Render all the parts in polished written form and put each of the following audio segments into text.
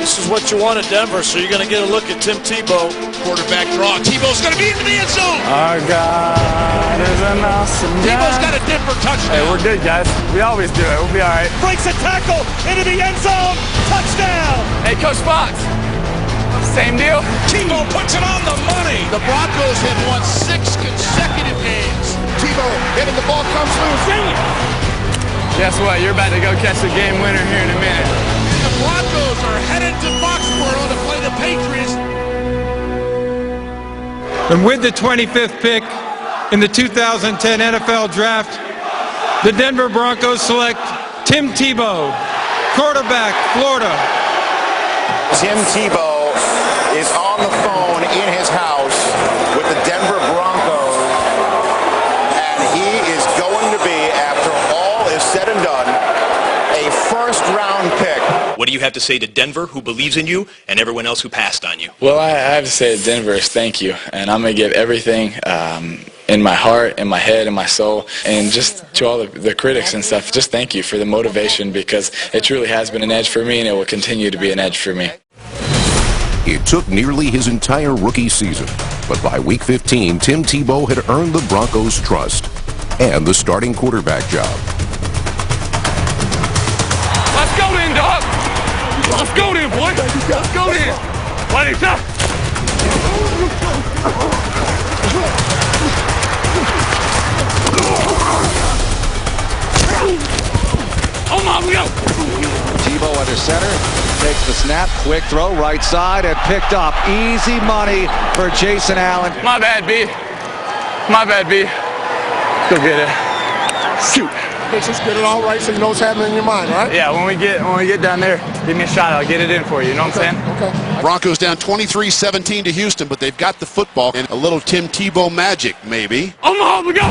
This is what you want at Denver, so you're going to get a look at Tim Tebow. Quarterback draw. Tebow's going to be into the end zone. Our God is an awesome God. Tebow's got a Denver touchdown. Hey, we're good, guys. We always do it. We'll be all right. Breaks a tackle into the end zone. Touchdown. Hey, Coach Fox. Same deal. Tebow puts it on the money. The Broncos have won 6 consecutive games. Tebow hitting the ball, comes loose. Guess what? You're about to go catch the game winner here in a minute. The Broncos are headed to Foxborough to play the Patriots. And with the 25th pick in the 2010 NFL Draft, the Denver Broncos select Tim Tebow, quarterback, Florida. Tim Tebow is on the phone in his house with the Denver Broncos, and he is going to be, after all is said and done, a first-round pick. What do you have to say to Denver, who believes in you, and everyone else who passed on you? Well, I have to say to Denver is thank you, and I'm going to give everything in my heart, in my head, in my soul, and just to all the critics and stuff, just thank you for the motivation, because it truly has been an edge for me, and it will continue to be an edge for me. It took nearly his entire rookie season, but by week 15, Tim Tebow had earned the Broncos' trust and the starting quarterback job. Let's go then, dog. Let's go then, boy. Let's go then. What is up? Oh my, we go. Tebow under center, takes the snap, quick throw, right side, and picked up. Easy money for Jason Allen. My bad, B. My bad, B. Go get it. Shoot. Let's just get it all right so you know what's happening in your mind, right? Yeah, when we get down there, give me a shot. I'll get it in for you. You know what I'm saying? Okay. Broncos down 23-17 to Houston, but they've got the football and a little Tim Tebow magic, maybe. Omaha, we go.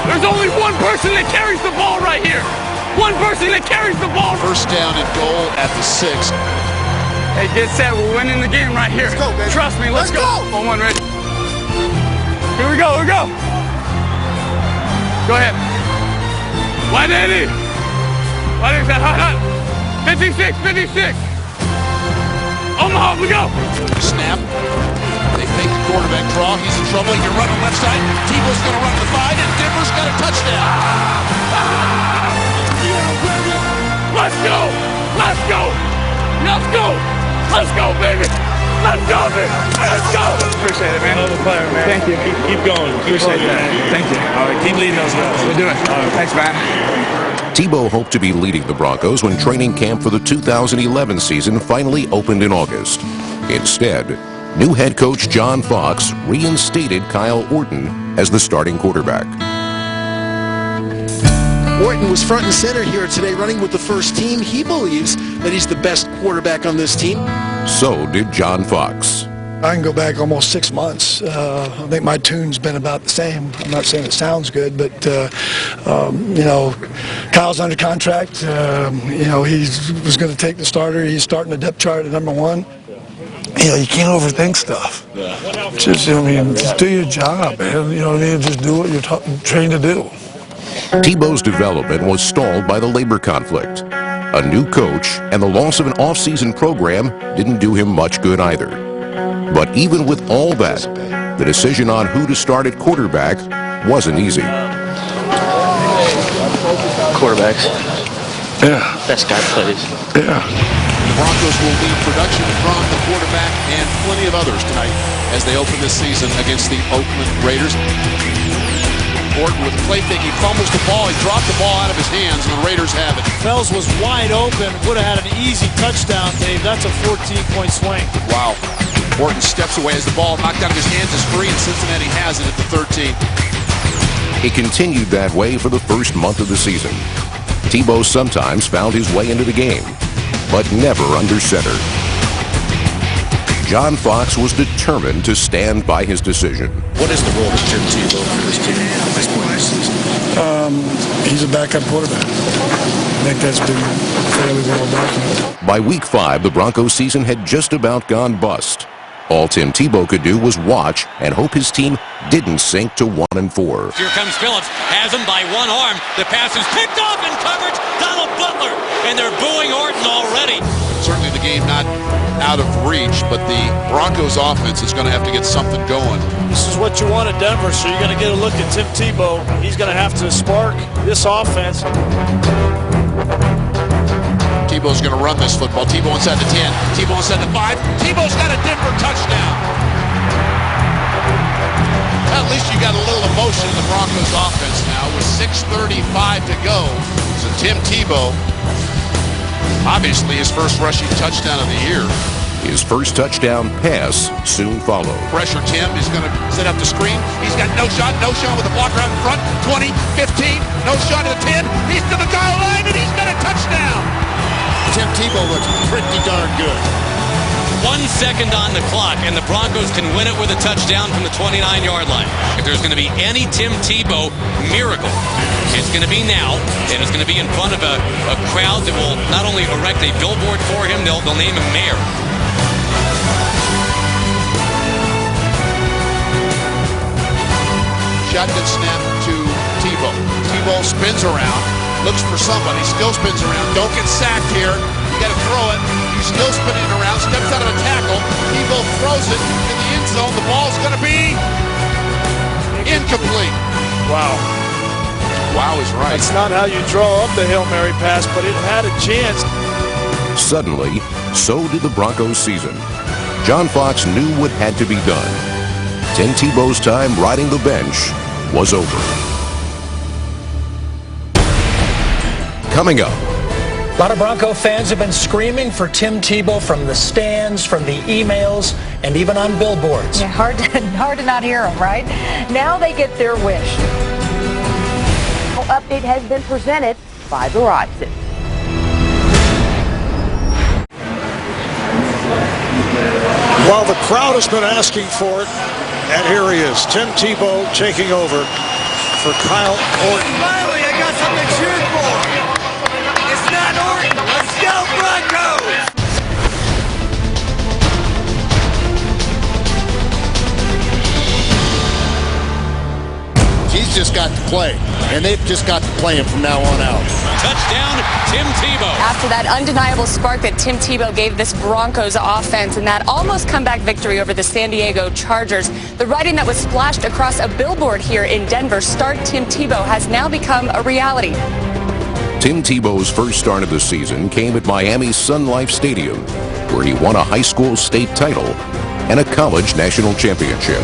There's only one person that carries the ball right here. One person that carries the ball. First down and goal at the 6. Hey, get set. We're winning the game right here. Let's go, baby. Trust me. Let's go. On one, ready. Here we go. Here we go. Go ahead. 180. 180. Hot. 56. 56. Omaha, we go. Snap. They fake the quarterback draw. He's in trouble. He can run on the left side. Tebow's going to run to the 5, and Denver's got a touchdown. Let's go! Let's go! Let's go! Let's go, baby! Let's go, baby! Let's go! Appreciate it, man. Another player, man. Thank you. Keep going. Appreciate that. Thank you. All right, keep leading those guys. We'll do it. All right, thanks, man. Tebow hoped to be leading the Broncos when training camp for the 2011 season finally opened in August. Instead, new head coach John Fox reinstated Kyle Orton as the starting quarterback. Orton was front and center here today running with the first team. He believes that he's the best quarterback on this team. So did John Fox. I can go back almost 6 months. I think my tune's been about the same. I'm not saying it sounds good, but, you know, Kyle's under contract. You know, he was going to take the starter. He's starting the depth chart at number 1. You know, you can't overthink stuff. Just, I mean, just do your job, man. You know what I mean? Just do what you're trained to do. Tebow's development was stalled by the labor conflict. A new coach and the loss of an off-season program didn't do him much good either. But even with all that, the decision on who to start at quarterback wasn't easy. Quarterbacks. Yeah. Best guy plays. Yeah. The Broncos will lead production from the quarterback and plenty of others tonight as they open this season against the Oakland Raiders. Orton with a play fake. He fumbles the ball. He dropped the ball out of his hands, and the Raiders have it. Fells was wide open. Would have had an easy touchdown, Dave. That's a 14-point swing. Wow. Orton steps away as the ball knocked out of his hands is free, and Cincinnati has it at the 13. It continued that way for the first month of the season. Tebow sometimes found his way into the game, but never under center. John Fox was determined to stand by his decision. What is the role of Tim Tebow for this team at this point in the season? He's a backup quarterback. I think that's been fairly well documented. By week 5, the Broncos season had just about gone bust. All Tim Tebow could do was watch and hope his team didn't sink to 1-4. Here comes Phillips, has him by one arm. The pass is picked off in coverage. Donald Butler, and they're booing Orton already. Certainly the game not out of reach, but the Broncos offense is going to have to get something going. This is what you want at Denver, so you're going to get a look at Tim Tebow. He's going to have to spark this offense. Tebow's going to run this football. Tebow inside the 10. Tebow inside the 5. Tebow's got a Denver touchdown. At least you got a little emotion in the Broncos offense now with 6:35 to go. So Tim Tebow, obviously his first rushing touchdown of the year. His first touchdown pass soon followed. Pressure Tim. He's going to set up the screen. He's got no shot with a blocker out in front. 20, 15, no shot at the 10. He's to the goal line, and he's got a touchdown. Tim Tebow looks pretty darn good. 1 second on the clock, and the Broncos can win it with a touchdown from the 29-yard line. If there's going to be any Tim Tebow miracle, it's going to be now, and it's going to be in front of a crowd that will not only erect a billboard for him, they'll name him mayor. Shotgun snap to Tebow. Tebow spins around, looks for somebody, still spins around. Don't get sacked here. You got to throw it. He's still spinning around, steps out of a tackle. Tebow throws it in the end zone. The ball's going to be incomplete. Wow. Wow is right. That's not how you draw up the Hail Mary pass, but it had a chance. Suddenly, so did the Broncos season. John Fox knew what had to be done. Tim Tebow's time riding the bench was over. Coming up. A lot of Bronco fans have been screaming for Tim Tebow from the stands, from the emails, and even on billboards. Yeah, hard to not hear them, right? Now they get their wish. Update has been presented by Verizon. Well, the crowd has been asking for it, and here he is, Tim Tebow taking over for Kyle Orton. Finally, I got something to cheer for. It's not Orton. Let's go, Broncos! He's just got to play, and they've just got to play him from now on out. Touchdown, Tim Tebow. After that undeniable spark that Tim Tebow gave this Broncos offense and that almost comeback victory over the San Diego Chargers, the writing that was splashed across a billboard here in Denver, "Start Tim Tebow," has now become a reality. Tim Tebow's first start of the season came at Miami's Sun Life Stadium, where he won a high school state title and a college national championship.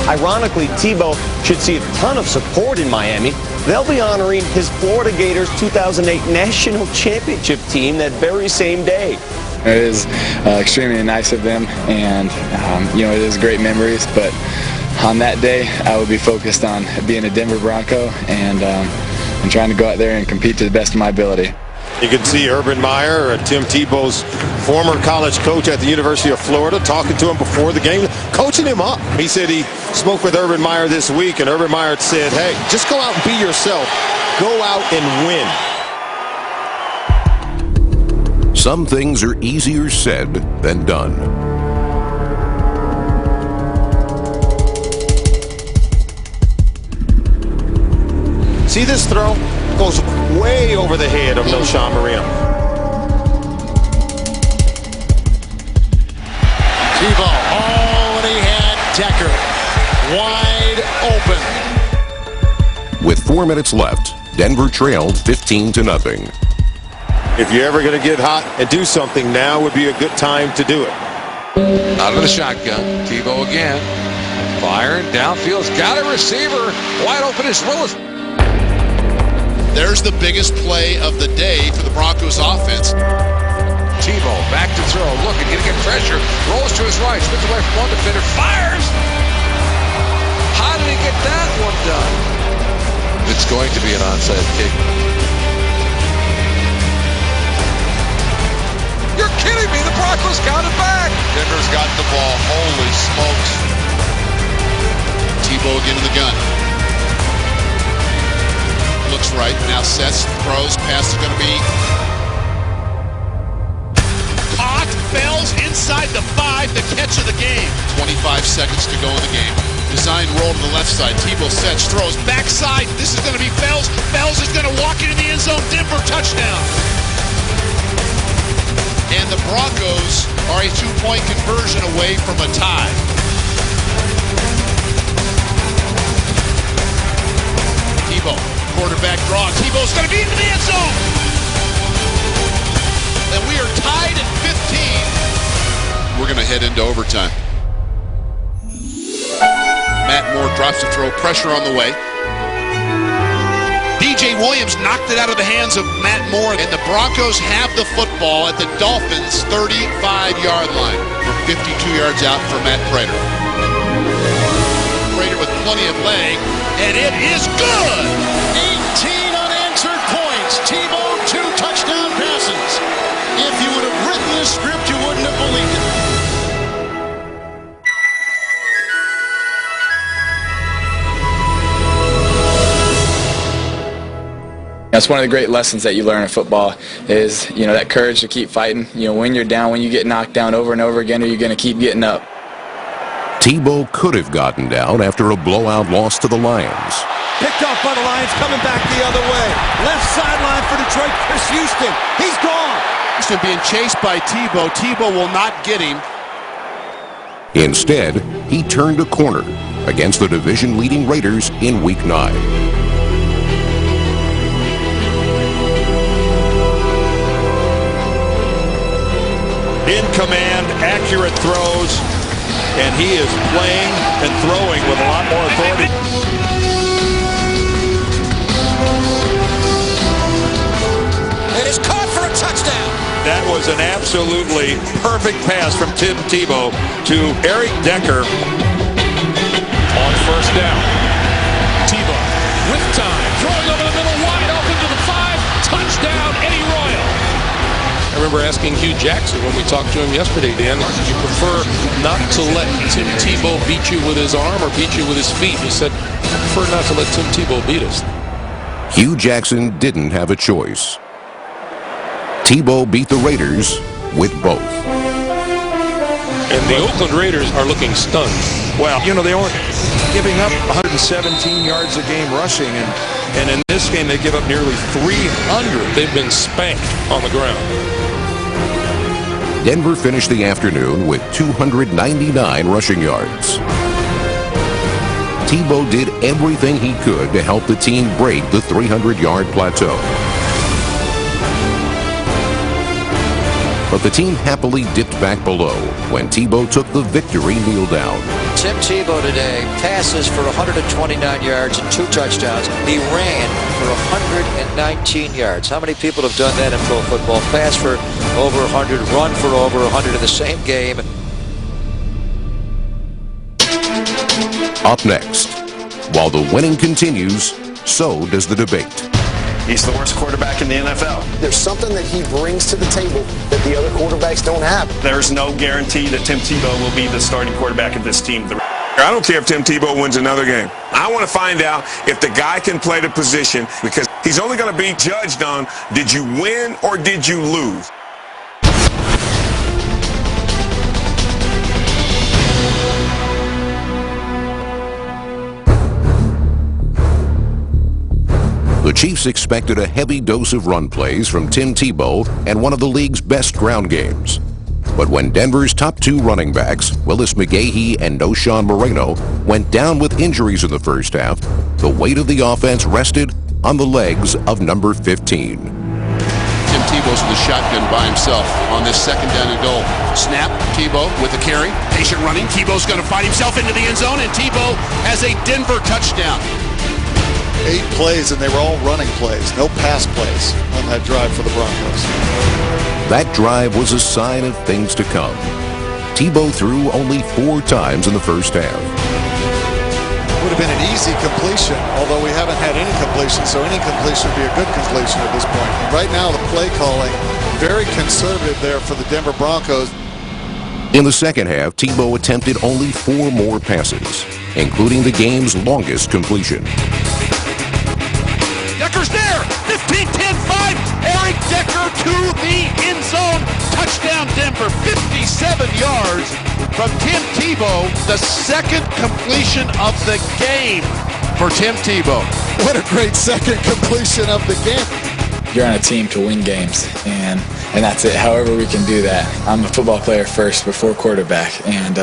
Ironically, Tebow should see a ton of support in Miami. They'll be honoring his Florida Gators 2008 National Championship team that very same day. It is extremely nice of them, and it is great memories, but on that day I will be focused on being a Denver Bronco and trying to go out there and compete to the best of my ability. You can see Urban Meyer, Tim Tebow's former college coach at the University of Florida, talking to him before the game, coaching him up. He said he spoke with Urban Meyer this week, and Urban Meyer said, hey, just go out and be yourself. Go out and win. Some things are easier said than done. See this throw? Goes way over the head of Sean Marino. Tebow, and he had Decker wide open. With 4 minutes left, Denver trailed 15-0. If you're ever going to get hot and do something, now would be a good time to do it. Out of the shotgun, Tebow again. Firing downfield, got a receiver. Wide open is Willis. There's the biggest play of the day for the Broncos offense. Tebow back to throw, looking, gonna get pressure, rolls to his right, spins away from one defender, fires! How did he get that one done? It's going to be an onside kick. You're kidding me, the Broncos got it back! Denver's got the ball, holy smokes. Tebow again in the gun. Looks right, now sets, throws, pass is going to be Fells inside the 5, the catch of the game. 25 seconds to go in the game. Design roll to the left side. Tebow sets, throws, backside. This is going to be Fells. Fells is going to walk into the end zone. Denver touchdown. And the Broncos are a 2-point conversion away from a tie. Tebow, quarterback draw. Tebow's going to be into the end zone. And we are tied at 15. We're going to head into overtime. Matt Moore drops the throw, pressure on the way. DJ Williams knocked it out of the hands of Matt Moore, and the Broncos have the football at the Dolphins' 35-yard line from 52 yards out for Matt Prater. Prater with plenty of leg, and it is good! 18 unanswered points. Tebow, 2 touchdown passes. If you would have written this script, you wouldn't have believed it. That's one of the great lessons that you learn in football is, that courage to keep fighting. When you're down, when you get knocked down over and over again, are you going to keep getting up? Tebow could have gotten down after a blowout loss to the Lions. Picked off by the Lions, coming back the other way. Left sideline for Detroit, Chris Houston. He's gone. Houston being chased by Tebow. Tebow will not get him. Instead, he turned a corner against the division-leading Raiders in Week 9. In command, accurate throws, and he is playing and throwing with a lot more authority. And it's caught for a touchdown. That was an absolutely perfect pass from Tim Tebow to Eric Decker. On first down. Tebow with time, throwing over the middle, wide open to the 5. Touchdown, Eddie Royal. I remember asking Hugh Jackson when we talked to him yesterday, Dan, did you prefer not to let Tim Tebow beat you with his arm or beat you with his feet? He said, I prefer not to let Tim Tebow beat us. Hugh Jackson didn't have a choice. Tebow beat the Raiders with both. And the Oakland Raiders are looking stunned. Well, they weren't giving up 117 yards a game rushing, and in this game they give up nearly 300. They've been spanked on the ground. Denver finished the afternoon with 299 rushing yards. Tebow did everything he could to help the team break the 300-yard plateau. But the team happily dipped back below when Tebow took the victory kneel down. Tim Tebow today passes for 129 yards and 2 touchdowns. He ran for 119 yards. How many people have done that in pro football? Pass for over 100, run for over 100 in the same game. Up next, while the winning continues, so does the debate. He's the worst quarterback in the NFL. There's something that he brings to the table that the other quarterbacks don't have. There's no guarantee that Tim Tebow will be the starting quarterback of this team. I don't care if Tim Tebow wins another game. I want to find out if the guy can play the position, because he's only going to be judged on, did you win or did you lose? The Chiefs expected a heavy dose of run plays from Tim Tebow and one of the league's best ground games. But when Denver's top 2 running backs, Willis McGahee and Noshawn Moreno, went down with injuries in the first half, the weight of the offense rested on the legs of number 15. Tim Tebow's in the shotgun by himself on this second down and goal. Snap, Tebow with the carry. Patient running. Tebow's going to fight himself into the end zone, and Tebow has a Denver touchdown. 8 plays, and they were all running plays, no pass plays on that drive for the Broncos. That drive was a sign of things to come. Tebow threw only 4 times in the first half. Would have been an easy completion, although we haven't had any completion, so any completion would be a good completion at this point. Right now, the play calling, very conservative there for the Denver Broncos. In the second half, Tebow attempted only 4 more passes, including the game's longest completion. Decker's there. 15, 10, 5. Eric Decker to the end zone. Touchdown, Denver. 15. 37 yards from Tim Tebow, the second completion of the game for Tim Tebow. What a great second completion of the game. You're on a team to win games, and that's it. However we can do that. I'm a football player first before quarterback, and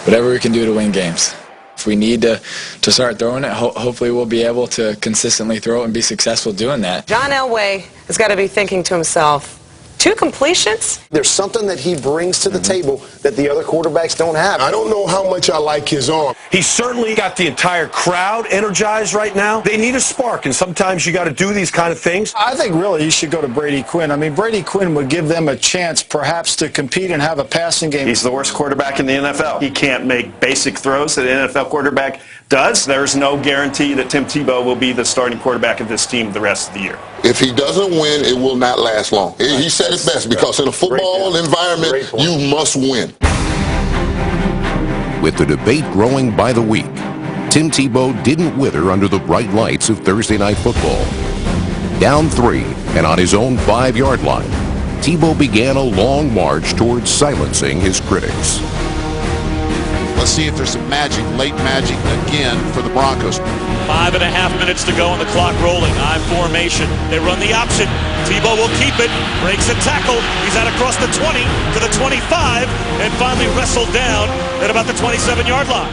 whatever we can do to win games. If we need to start throwing it, hopefully we'll be able to consistently throw it and be successful doing that. John Elway has got to be thinking to himself, 2 completions? There's something that he brings to the table that the other quarterbacks don't have. I don't know how much I like his arm. He's certainly got the entire crowd energized right now. They need a spark, and sometimes you got to do these kind of things. I think really you should go to Brady Quinn. I mean, Brady Quinn would give them a chance perhaps to compete and have a passing game. He's the worst quarterback in the NFL. He can't make basic throws that an NFL quarterback does. There's no guarantee that Tim Tebow will be the starting quarterback of this team the rest of the year. If he doesn't win, it will not last long. He said it best, because in a football environment, you must win. With the debate growing by the week, Tim Tebow didn't wither under the bright lights of Thursday Night Football. Down 3 and on his own 5-yard line, Tebow began a long march towards silencing his critics. Let's see if there's some magic, late magic again for the Broncos. 5.5 minutes to go and the clock rolling. I formation. They run the option. Tebow will keep it. Breaks a tackle. He's out across the 20 to the 25 and finally wrestled down at about the 27-yard line.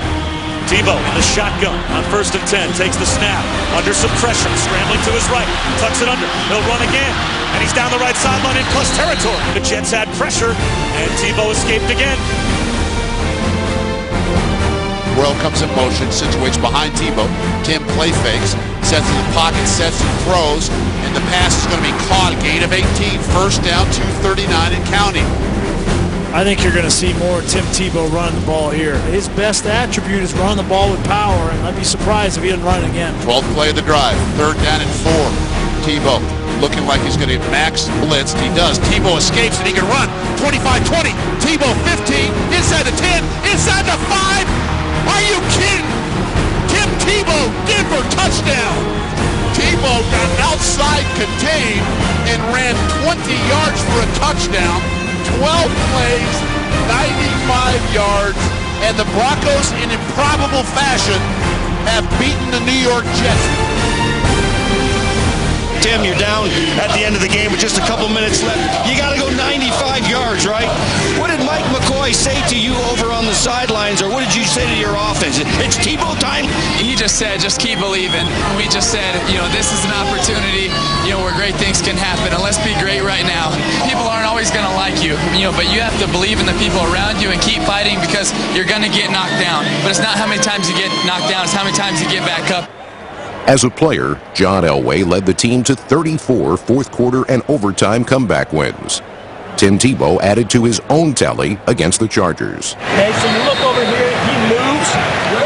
Tebow in the shotgun on 1st and 10. Takes the snap. Under some pressure. Scrambling to his right. Tucks it under. He'll run again. And he's down the right sideline in plus territory. The Jets had pressure and Tebow escaped again. Rowe comes in motion, situates behind Tebow. Tim play fakes, sets in the pocket, sets and throws, and the pass is going to be caught. Gain of 18, first down, 2:39 and counting. I think you're going to see more Tim Tebow running the ball here. His best attribute is running the ball with power, and I'd be surprised if he doesn't run it again. 12th play of the drive, 3rd down and 4. Tebow looking like he's going to get max blitzed. He does. Tebow escapes and he can run. 25-20. Tebow 15, inside the 10, inside the 5. Are you kidding? Tim Tebow, Denver touchdown. Tebow got outside contained and ran 20 yards for a touchdown. 12 plays, 95 yards, and the Broncos in improbable fashion have beaten the New York Jets. Tim, you're down at the end of the game with just a couple minutes left. You got to go 95 yards, right? What did Mike McCoy say to you over on the sidelines, or what did you say to your offense? It's Tebow time? He just said, just keep believing. We just said, this is an opportunity, where great things can happen, and let's be great right now. People aren't always going to like you, but you have to believe in the people around you and keep fighting, because you're going to get knocked down. But it's not how many times you get knocked down, it's how many times you get back up. As a player, John Elway led the team to 34 fourth-quarter and overtime comeback wins. Tim Tebow added to his own tally against the Chargers. Okay, so you look over here, he moves.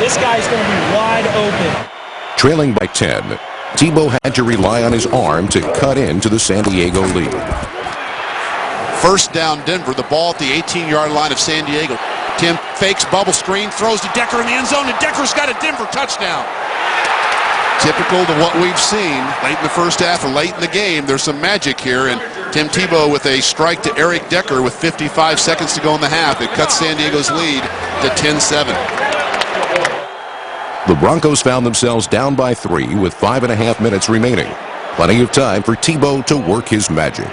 This guy's going to be wide open. Trailing by 10, Tebow had to rely on his arm to cut into the San Diego lead. First down Denver, the ball at the 18-yard line of San Diego. Tim fakes bubble screen, throws to Decker in the end zone, and Decker's got a Denver touchdown. Typical to what we've seen late in the first half or late in the game. There's some magic here, and Tim Tebow with a strike to Eric Decker with 55 seconds to go in the half. It cuts San Diego's lead to 10-7. The Broncos found themselves down by 3 with 5.5 minutes remaining. Plenty of time for Tebow to work his magic.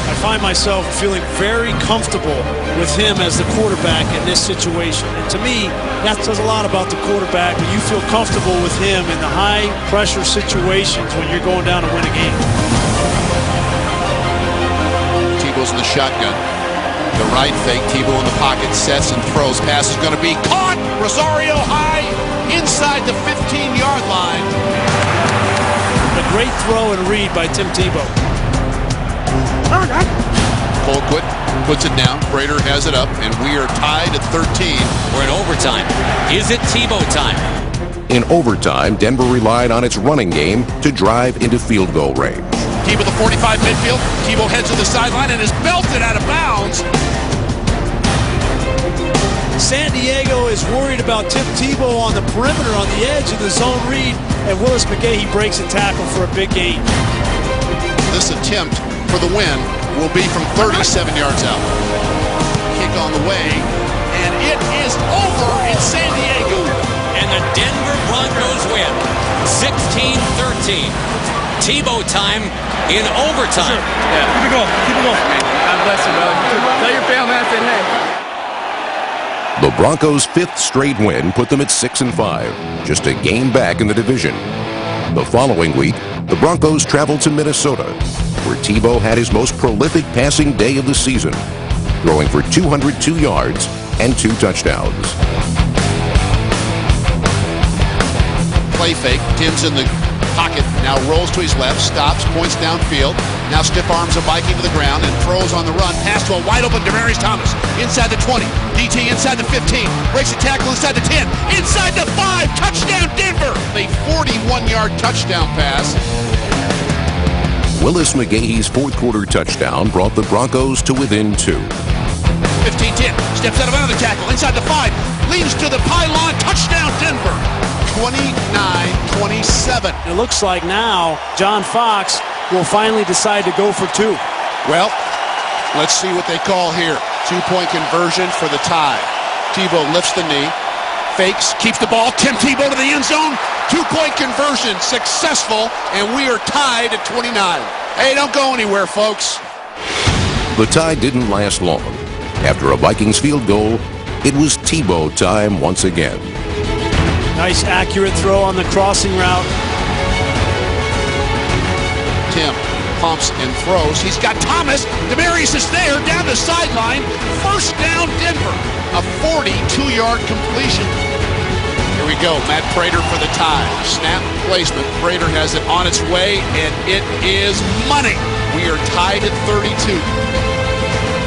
I find myself feeling very comfortable with him as the quarterback in this situation. And to me, that says a lot about the quarterback, that you feel comfortable with him in the high-pressure situations when you're going down to win a game. Tebow's in the shotgun. The right fake, Tebow in the pocket, sets and throws. Pass is going to be caught. Rosario high inside the 15-yard line. A great throw and read by Tim Tebow. Colquitt puts it down. Prater has it up, and we are tied at 13. We're in overtime. Is it Tebow time? In overtime, Denver relied on its running game to drive into field goal range. Tebow the 45 midfield. Tebow heads to the sideline and is belted out of bounds. San Diego is worried about Tim Tebow on the perimeter on the edge of the zone read, and Willis McGahee breaks a tackle for a big gain. This attempt for the win will be from 37 yards out. Kick on the way, and it is over in San Diego. And the Denver Broncos win 16-13. Tebow time in overtime. Yeah. Keep it going. Keep it going. God bless you, brother. Tell your family I said hey. The Broncos' 5th straight win put them at 6-5, just a game back in the division. The following week, the Broncos traveled to Minnesota, where Tebow had his most prolific passing day of the season, throwing for 202 yards and 2 touchdowns. Play fake. Tim's in the pocket. Now rolls to his left. Stops. Points downfield. Now stiff arms a Viking to the ground and throws on the run. Pass to a wide open Demaryius Thomas. Inside the 20. DT inside the 15. Breaks a tackle inside the 10. Inside the 5. Touchdown Denver. A 41-yard touchdown pass. Willis McGahee's 4th quarter touchdown brought the Broncos to within 2. 15-10. Steps out of another tackle. Inside the 5. Leads to the pylon. Touchdown Denver. 29-27. It looks like now John Fox will finally decide to go for 2. Well, let's see what they call here. 2-point conversion for the tie. Tebow lifts the knee, fakes, keeps the ball. Tim Tebow to the end zone. 2-point conversion successful, and we are tied at 29. Hey, don't go anywhere, folks. The tie didn't last long. After a Vikings field goal, it was Tebow time once again. Nice accurate throw on the crossing route. Tim pumps and throws. He's got Thomas. Demaryius is there down the sideline. First down Denver. A 42-yard completion. Here we go. Matt Prater for the tie. Snap placement. Prater has it on its way, and it is money. We are tied at 32.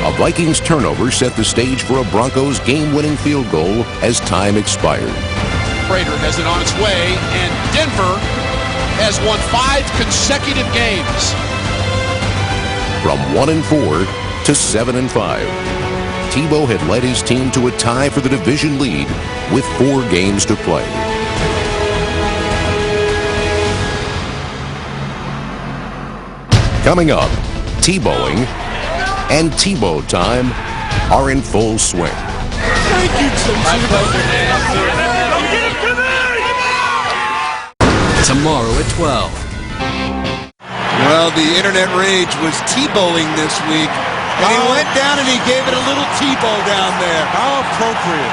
A Vikings turnover set the stage for a Broncos game-winning field goal as time expired. Prater has it on its way, and Denver has won 5 consecutive games. From 1-4 to 7-5, Tebow had led his team to a tie for the division lead with 4 games to play. Coming up, Tebowing and Tebow time are in full swing. Thank you, Tim. My pleasure, man. Tomorrow at 12. Well, the internet rage was Tebowing this week, and he went down and he gave it a little Tebow down there. How appropriate.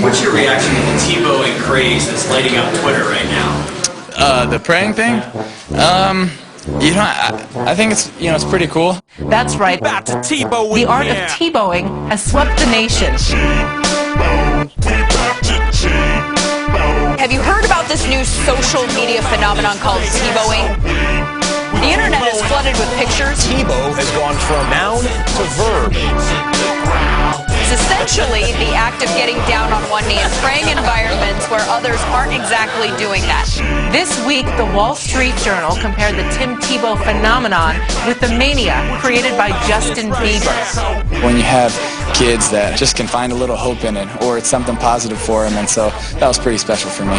What's your reaction to the Tebowing craze that's lighting up Twitter right now? The praying thing? You know, I think it's, it's pretty cool. That's right. Back to Tebowing. The art of Tebowing has swept the nation. Have you heard about this new social media phenomenon called Tebowing? The internet is flooded with pictures. Tebow has gone from noun to verb. It's essentially the act of getting down on one knee and praying in environments where others aren't exactly doing that. This week, the Wall Street Journal compared the Tim Tebow phenomenon with the mania created by Justin Bieber. When you have kids that just can find a little hope in it, or it's something positive for them, and so that was pretty special for me.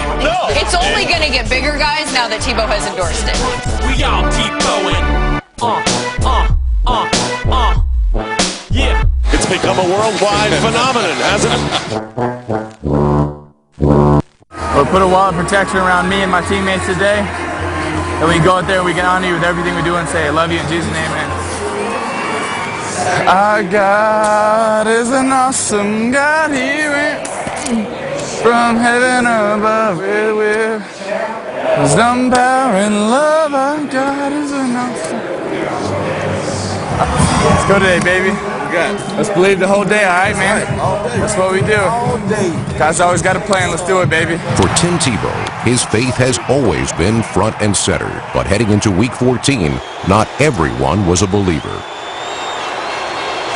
It's only going to get bigger, guys, now that Tebow has endorsed it. We all Tebowing. Yeah. It's become a worldwide phenomenon, hasn't it? We'll put a wall of protection around me and my teammates today. And we go out there, we can honor you with everything we do and say, I love you in Jesus' name, amen. Our God is an awesome God. He went from heaven above with wisdom, power, and love. Our God is an awesome. Let's go today, baby. Let's believe the whole day, all right, man? That's what we do. God's always got a plan. Let's do it, baby. For Tim Tebow, his faith has always been front and center. But heading into Week 14, not everyone was a believer.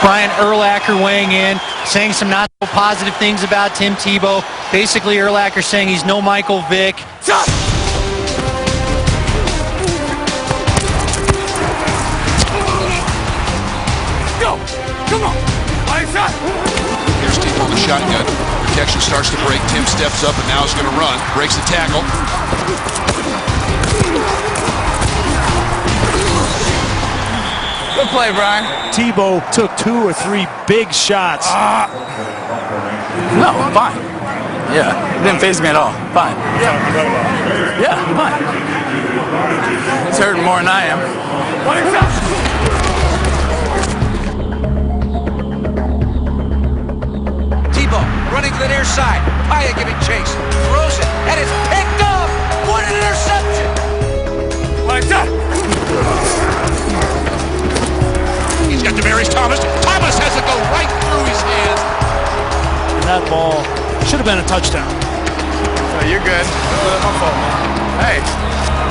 Brian Urlacher weighing in, saying some not so positive things about Tim Tebow. Basically, Urlacher saying he's no Michael Vick. Come on. Here's Tebow on the shotgun. Protection starts to break. Tim steps up and now is going to run. Breaks the tackle. Good play, Brian. Tebow took 2 or 3 big shots. No, fine. Yeah, it didn't faze me at all. Fine. Yeah, fine. It's hurting more than I am. Tebow running to the near side. Paya giving chase. Throws it, and it's picked up. What an interception! Like that. He's got Demaryius Thomas. Thomas has it go right through his hands. And that ball should have been a touchdown. Oh, you're good. My fault. Hey,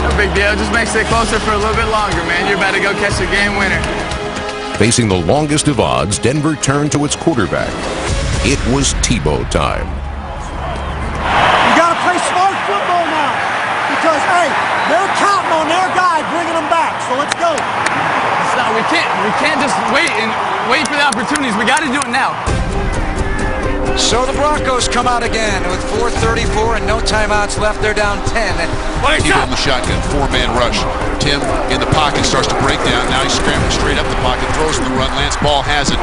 no big deal. Just makes it closer for a little bit longer, man. You're about to go catch the game winner. Facing the longest of odds, Denver turned to its quarterback. It was Tebow time. You got to play smart football now because, hey, they're counting on their guy bringing them back. So let's go. No, we can't just wait for the opportunities. We got to do it now. So the Broncos come out again with 4:34 and no timeouts left. They're down 10. Tebow in the shotgun, 4-man rush. Tim in the pocket starts to break down. Now he's scrambling straight up the pocket, throws in the run. Lance Ball has it.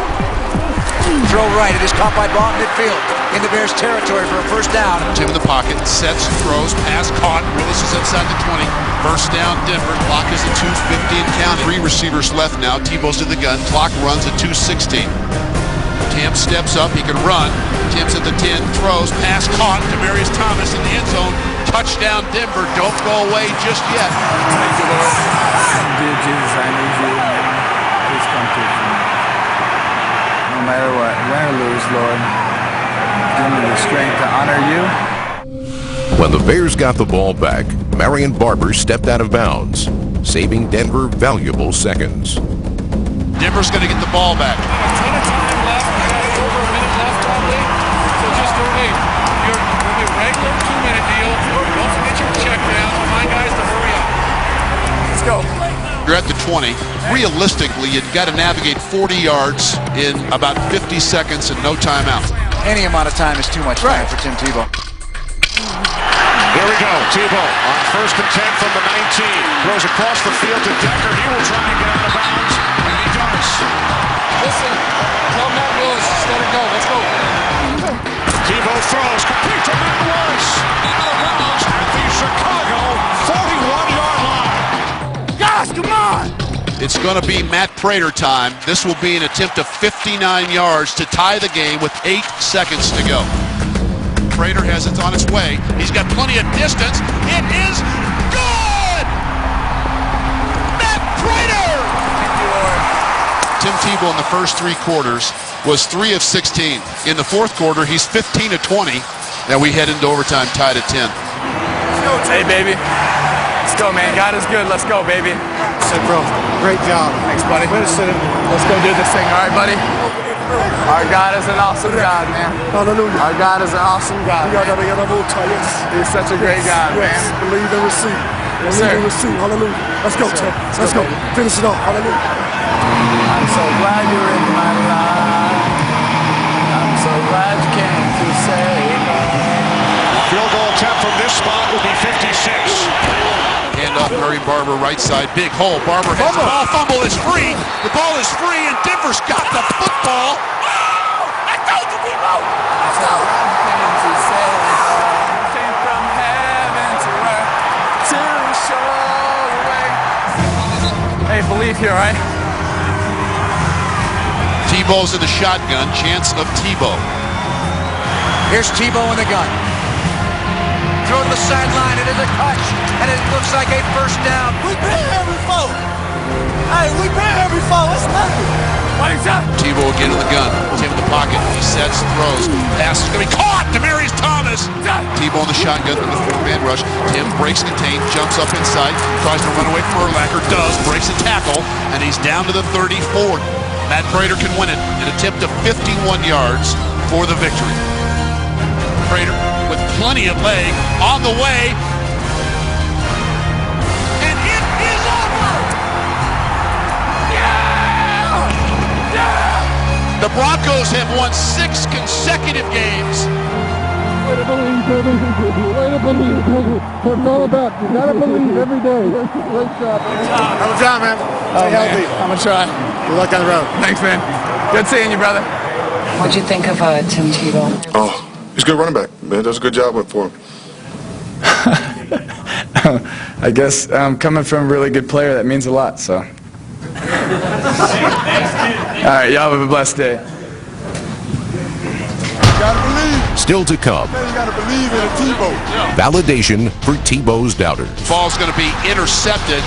Throw right. It is caught by Ball midfield in the Bears territory for a first down. Tim in the pocket, sets, throws, pass caught. Willis is inside the 20. First down, Denver. Clock is at 2:15 count. 3 receivers left now. Tebow's to the gun. Clock runs at 2:16. Tim steps up. He can run. Tim's at the 10. Throws. Pass caught. Demaryius Thomas in the end zone. Touchdown, Denver. Don't go away just yet. Thank you, Lord. Dear Jesus, I need you. Please come through for me. No matter what, win or lose, Lord, give me the strength to honor you. When the Bears got the ball back, Marion Barber stepped out of bounds, saving Denver valuable seconds. Denver's going to get the ball back. A ton of time left. Over a minute left, probably. So just do it. You're a regular 2-minute deal. Don't forget your check down. Remind guys to hurry up. Let's go. You're at the 20. Realistically, you've got to navigate 40 yards in about 50 seconds and no timeout. Any amount of time is too much time for Tim Tebow. Here we go. Tebow on 1st and 10 from the 19. Throws across the field to Decker. He will try and get out of bounds. And he does. Listen, tell Matt Willis, just let it go. Let's go. Tebow throws. Complete to Matt Willis. Out of bounds at the Chicago 41-yard line. Guys, come on. It's going to be Matt Prater time. This will be an attempt of 59 yards to tie the game with 8 seconds to go. Prater has it on its way. He's got plenty of distance. It is good! Matt Prater! Thank you, Lord. Tim Tebow in the first 3 quarters was 3 of 16. In the 4th quarter, he's 15 of 20. Now we head into overtime tied at 10. Let's go, hey, baby. Let's go, man. God is good. Let's go, baby. Said, bro, great job. Thanks, buddy. Let's go do this thing, all right, buddy? Our God is an awesome God, man. Hallelujah. Our God is an awesome God. Yes. He's such a great God, man. Believe and receive. Yes, Believe sir. and receive. Hallelujah. Let's go, Tim. Let's go. Finish it off. Hallelujah. I'm so glad you're in my life. I'm so glad you came to save us. Field goal attempt from this spot will be 56. Hand off Murray Barber, right side, big hole. Barber has the ball. Fumble is free. The ball is free, and Denver's got the football. I told you, Tebow. I'm so glad you came to save us. Came from heaven to earth to show the way. Hey, believe here, all right? Tebow's in the shotgun. Chance of Tebow. Here's Tebow in the gun. Throw to the sideline. It is a touch, and it looks like a first down. We been here before. Hey, we been here before. It's nothing. What is up? Tebow again in the gun. Tim in the pocket. He sets, throws. Pass is going to be caught. Demaryius Thomas. Tebow in the shotgun with the 4-man rush. Tim breaks contain, jumps up inside, tries to run away from Urlacher. Does, breaks a tackle, and he's down to the 34. Matt Prater can win it. An attempt of 51 yards for the victory. Prater with plenty of leg on the way. And it is over! Yeah! The Broncos have won 6 consecutive games. Way to believe, baby. Way to believe, baby. It's all about you. Gotta believe every day. Great job. Have a job, man. Stay healthy. I'm gonna try. Good luck on the road. Thanks, man. Good seeing you, brother. What'd you think of Tim Tebow? Oh, he's a good running back. Man, does a good job for him. I guess coming from a really good player, that means a lot, so. All right, y'all have a blessed day. Gotta believe. Still to come, You gotta believe in a Tebow. validation for Tebow's doubters. Ball's going to be intercepted.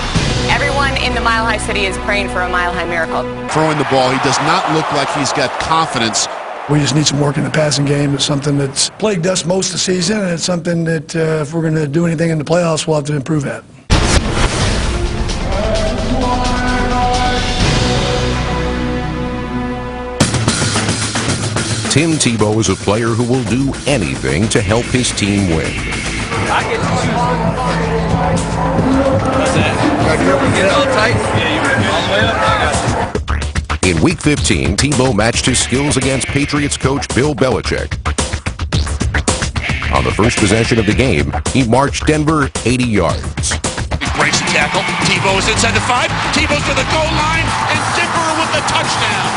Everyone in the Mile High City is praying for a Mile High miracle. Throwing the ball, he does not look like he's got confidence. We just need some work in the passing game. It's something that's plagued us most of the season, and it's something that if we're going to do anything in the playoffs, we'll have to improve at. Tim Tebow is a player who will do anything to help his team win. In Week 15, Tebow matched his skills against Patriots coach Bill Belichick. On the first possession of the game, he marched Denver 80 yards. He breaks the tackle. Tebow is inside the 5. Tebow's to the goal line, and Denver with the touchdown.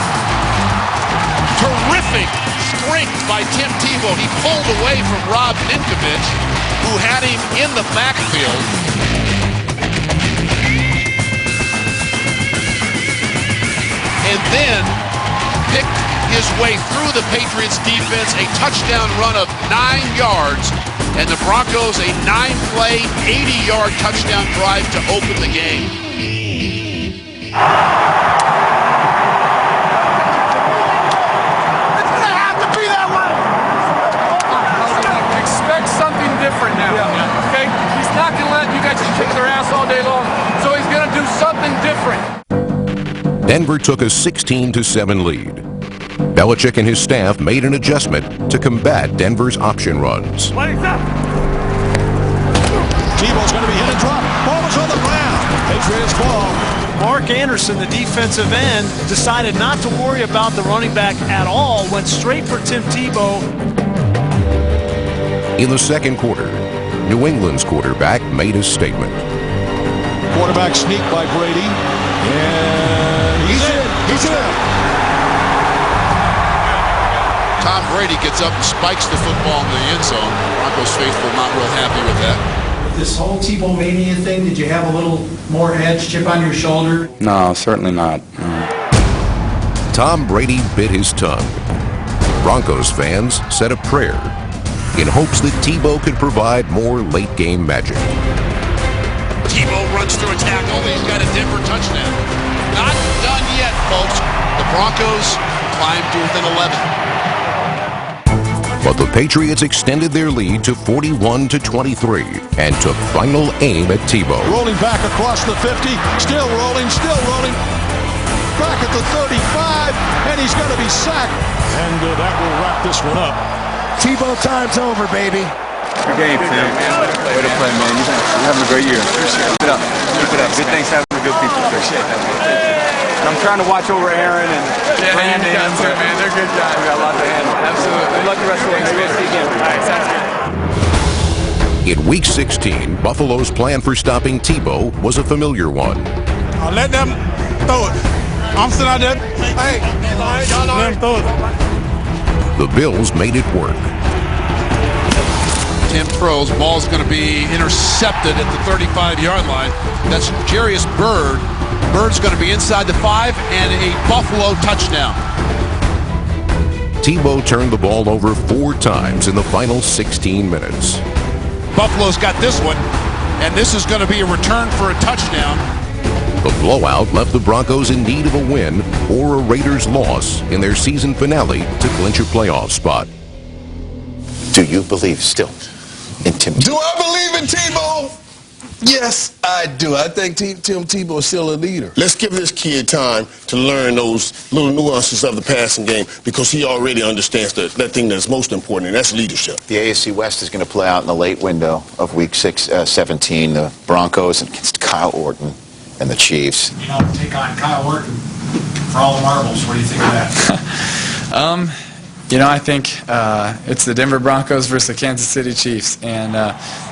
Terrific strength by Tim Tebow. He pulled away from Rob Ninkovich, who had him in the backfield. And then picked his way through the Patriots defense, a touchdown run of 9 yards, and the Broncos a 9-play, 80-yard touchdown drive to open the game. Expect something different now. Okay? He's not going to let you guys kick their ass all day long, so he's going to do something different. Denver took a 16-7 lead. Belichick and his staff made an adjustment to combat Denver's option runs. Tebow's going to be hit and drop. Ball was on the ground. Patriots ball. Mark Anderson, the defensive end, decided not to worry about the running back at all, went straight for Tim Tebow. In the second quarter, New England's quarterback made his statement. Quarterback sneak by Brady. And he's in. He's in. Tom Brady gets up and spikes the football in the end zone. Broncos faithful not real happy with that. This whole Tebow mania thing, did you have a little more edge, chip on your shoulder? No, certainly not. Tom Brady bit his tongue. Broncos fans said a prayer in hopes that Tebow could provide more late-game magic. Tebow runs through a tackle. He's got a Denver touchdown. Not done yet, folks. The Broncos climb to within 11. But the Patriots extended their lead to 41-23 and took final aim at Tebow. Rolling back across the 50. Still rolling. Still rolling. Back at the 35. And he's going to be sacked. And that will wrap this one up. Tebow time's over, baby. Good game, Tim. Way to play, man. You're having a great year. Keep it up. Keep it up. Good things happen to good people. Appreciate that. I'm trying to watch over Aaron and Brandon. Man. They're good guys. We got a lot to handle. Absolutely. Good luck the rest of the way. Maybe we'll see you again. All right, sounds good. In Week 16, Buffalo's plan for stopping Tebow was a familiar one. I'll let them throw it. I'm sitting out there. Hey, let them throw it. The Bills made it work. Tim throws. Ball's going to be intercepted at the 35-yard line. That's Jarius Byrd. Bird's going to be inside the 5 and a Buffalo touchdown. Tebow turned the ball over 4 times in the final 16 minutes. Buffalo's got this one, and this is going to be a return for a touchdown. The blowout left the Broncos in need of a win or a Raiders loss in their season finale to clinch a playoff spot. Do you believe still in Tim Tebow? Do I believe in Tebow? Yes, I do. I think Tim Tebow is still a leader. Let's give this kid time to learn those little nuances of the passing game because he already understands that thing that's most important, and that's leadership. The AFC West is going to play out in the late window of Week 17. The Broncos against Kyle Orton and the Chiefs. You know, take on Kyle Orton for all the marbles. What do you think of that? You know, I think it's the Denver Broncos versus the Kansas City Chiefs, and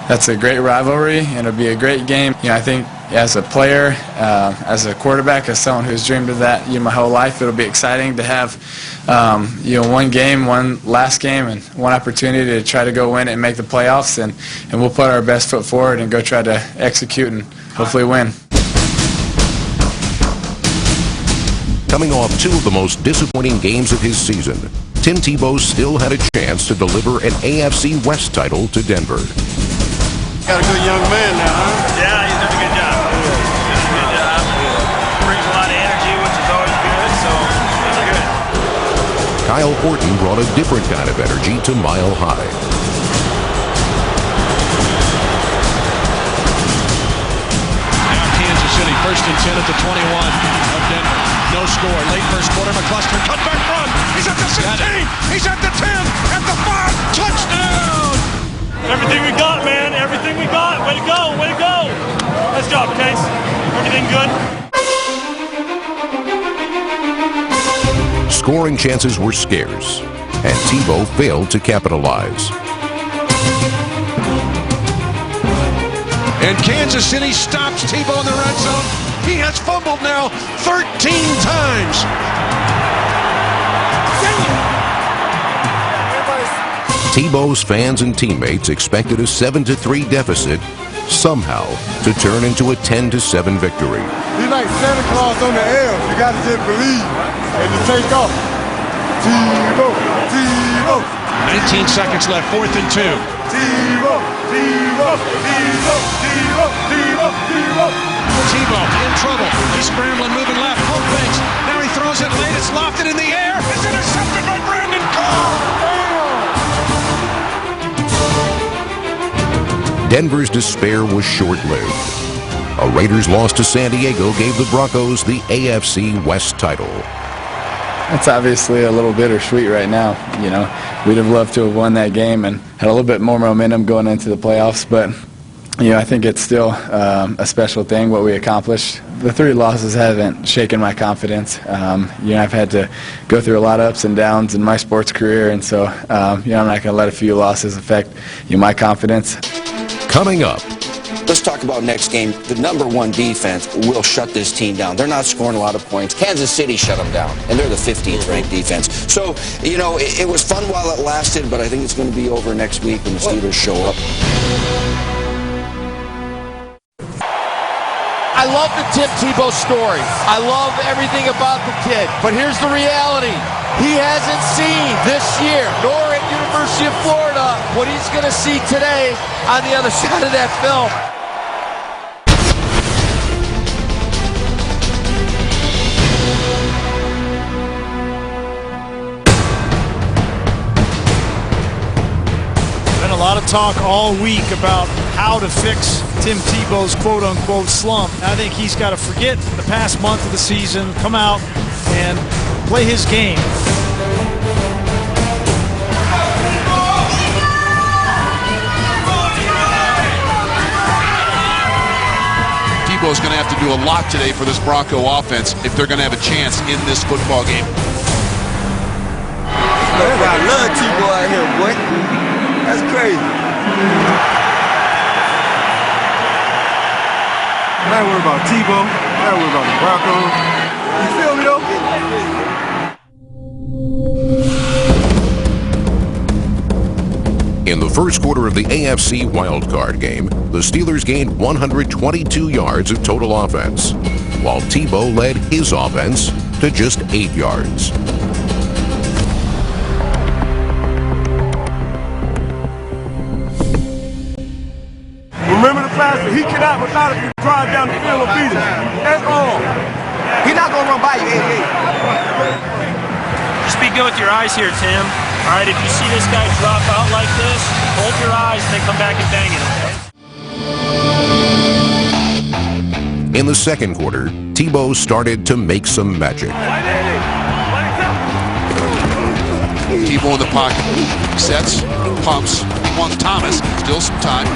that's a great rivalry, and it'll be a great game. You know, I think as a player, as a quarterback, as someone who's dreamed of that my whole life, it'll be exciting to have one game, one last game, and one opportunity to try to go win it and make the playoffs, and we'll put our best foot forward and go try to execute and hopefully win. Coming off two of the most disappointing games of his season, Tim Tebow still had a chance to deliver an AFC West title to Denver. Got a good young man now, huh? Yeah, he's doing a good job. He's doing a good job. Brings a lot of energy, which is always good, so it's good. Kyle Orton brought a different kind of energy to Mile High. Now Kansas City, 1st and 10 at the 21 of Denver. No score. Late first quarter, McCluster, cutback run. He's at the 16. He's at the 10. At the 5. Touchdown! Everything we got, man. Everything we got. Way to go. Way to go. Nice job, Case. Everything good? Scoring chances were scarce, and Tebow failed to capitalize. And Kansas City stops Tebow in the red zone. He has fumbled now 13 times. Tebow's fans and teammates expected a 7-3 deficit somehow to turn into a 10-7 victory. He's like Santa Claus on the air. You got to just believe and to take off. Tebow, Tebow. 19 seconds left, 4th and 2. Tebow, Tebow, Tebow, Tebow, Tebow, Tebow. Tebow in trouble. He's scrambling, moving left. Hope fakes. Now he throws it late. It's lofted in the air. It's intercepted by Brandon Carr. Denver's despair was short-lived. A Raiders loss to San Diego gave the Broncos the AFC West title. It's obviously a little bittersweet right now. You know, we'd have loved to have won that game and had a little bit more momentum going into the playoffs, but you know, I think it's still a special thing what we accomplished. The 3 losses haven't shaken my confidence. You know, I've had to go through a lot of ups and downs in my sports career, and so you know, I'm not going to let a few losses affect my confidence. Coming up. Let's talk about next game. The #1 defense will shut this team down. They're not scoring a lot of points. Kansas City shut them down, and they're the 15th ranked defense. So, you know, it was fun while it lasted, but I think it's going to be over next week when the Steelers show up. I love the Tim Tebow story. I love everything about the kid. But here's the reality. He hasn't seen this year, nor at University of Florida, what he's going to see today on the other side of that film. Been a lot of talk all week about how to fix Tim Tebow's quote-unquote slump. I think he's got to forget the past month of the season, come out and play his game. Tebow's going to have to do a lot today for this Bronco offense if they're going to have a chance in this football game. I love Tebow out here, boy. That's crazy. I ain't worried about Tebow. I ain't worried about the Broncos. You feel me, though? In the first quarter of the AFC wildcard game, the Steelers gained 122 yards of total offense, while Tebow led his offense to just 8 yards. Remember the pass that he cannot methodically drive down the field or beat it. That's all. He's not going to run by you 88. Just be good with your eyes here, Tim. All right, if you see this guy drop out like this, hold your eyes and then come back and bang it, okay? In the second quarter, Tebow started to make some magic. Tebow in the pocket. Sets, pumps, wants Thomas. Still some time.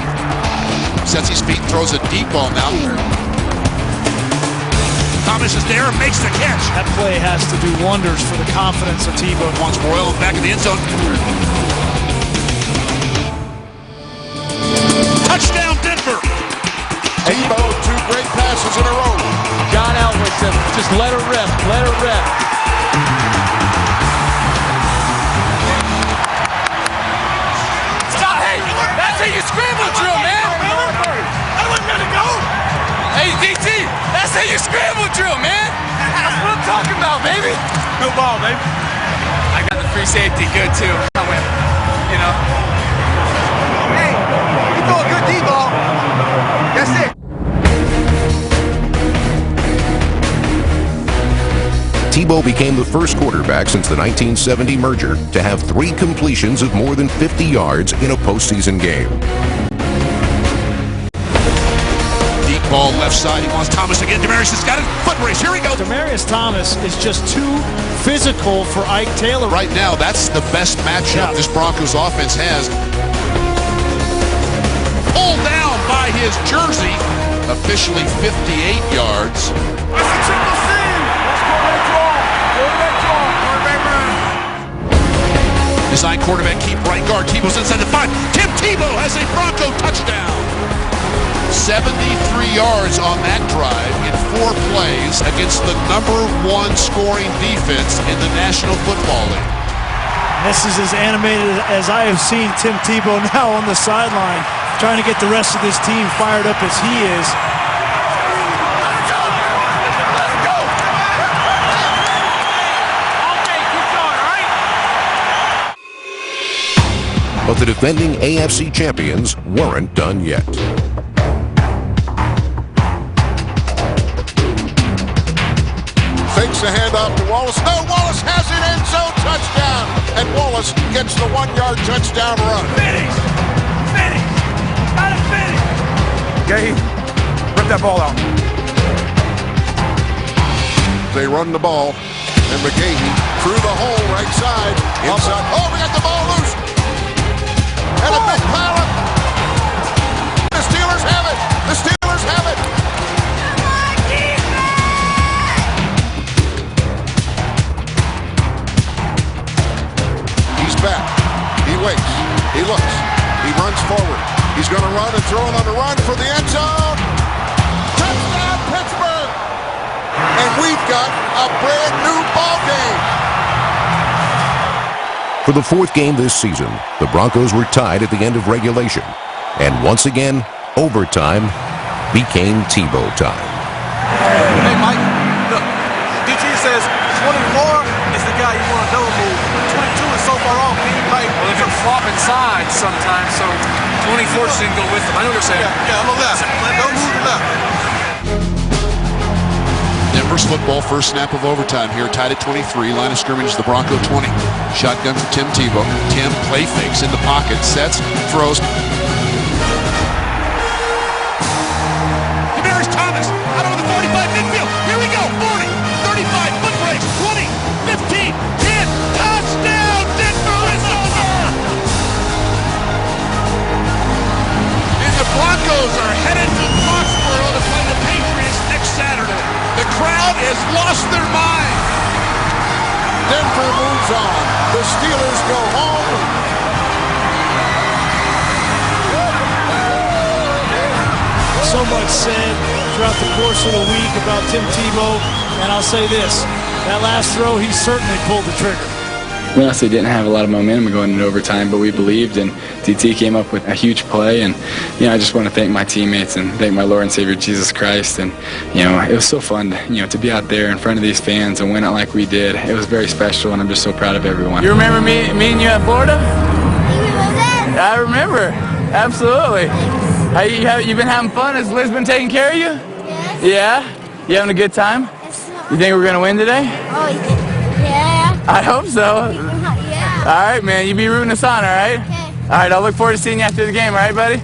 Sets his feet, throws a deep ball now. Thomas is there and makes the catch. That play has to do wonders for the confidence of Tebow. Wants Royal back in the end zone. Touchdown, Denver. Tebow, 2 great passes in a row. John Elway said, just let her rip, let her rip. Stop! Hey, that's how you scramble drill, man. I wasn't gonna go. Hey, DT, that's how you scramble drill, man. That's what I'm talking about, baby. Good ball, baby. I got the free safety good too. I went, you know. Hey, you throw a good D-ball. That's it. Tebow became the first quarterback since the 1970 merger to have 3 completions of more than 50 yards in a postseason game. Deep ball left side. He wants Thomas again. Demaryius has got it. Foot race. Here we go. Demaryius Thomas is just too physical for Ike Taylor. Right now, that's the best matchup this Broncos offense has. Pulled down by his jersey. Officially 58 yards. That's a triple C. Design quarterback, keep right guard. Tebow's inside the 5. Tim Tebow has a Bronco touchdown. 73 yards on that drive in 4 plays against the #1 scoring defense in the National Football League. This is as animated as I have seen Tim Tebow now on the sideline, trying to get the rest of this team fired up as he is. But the defending AFC champions weren't done yet. Fakes the handoff to Wallace. No, Wallace has it, end zone touchdown. And Wallace gets the 1-yard touchdown run. Finish! Finish! Gotta finish! Okay, rip that ball out. They run the ball, and McGahee through the hole right side. Inside. Oh, we got the ball loose. And a big pilot. The Steelers have it. The Steelers have it. He's back. He waits. He looks. He runs forward. He's going to run and throw it on the run for the end zone. Touchdown, Pittsburgh. And we've got a brand new ball game. For the 4th game this season, the Broncos were tied at the end of regulation. And once again, overtime became Tebow time. Hey, Mike, look, DT says 24 is the guy you want to double move. 22 is so far off. Like, Well, they've been flopping sides sometimes, so 24 didn't go with them. I know what you're saying. yeah, I'm a left. Don't move to left. Denver's football, first snap of overtime here, tied at 23. Line of scrimmage is the Bronco 20. Shotgun for Tim Tebow. Tim play fakes in the pocket, sets, throws. Demaryius Thomas out over the 45 midfield. Here we go. 40, 35, foot race, 20, 15, 10. Touchdown! Denver is over! And the Broncos are headed to Foxborough to play the Patriots next Saturday. The crowd has lost their mind. Denver moves on. The Steelers go home. So much said throughout the course of the week about Tim Tebow, and I'll say this, that last throw, he certainly pulled the trigger. We honestly didn't have a lot of momentum going into overtime, but we believed, and DT came up with a huge play. And I just want to thank my teammates and thank my Lord and Savior Jesus Christ. And it was so fun to be out there in front of these fans and win it like we did. It was very special, and I'm just so proud of everyone. You remember me and you at Florida? I remember, absolutely. You been having fun? Has Liz been taking care of you? Yes. Yeah? You having a good time? Yes. You think we're gonna win today? Oh, yeah. I hope so. Yeah. All right, man. You be rooting us on, all right? Okay. All right, I'll look forward to seeing you after the game, all right, buddy?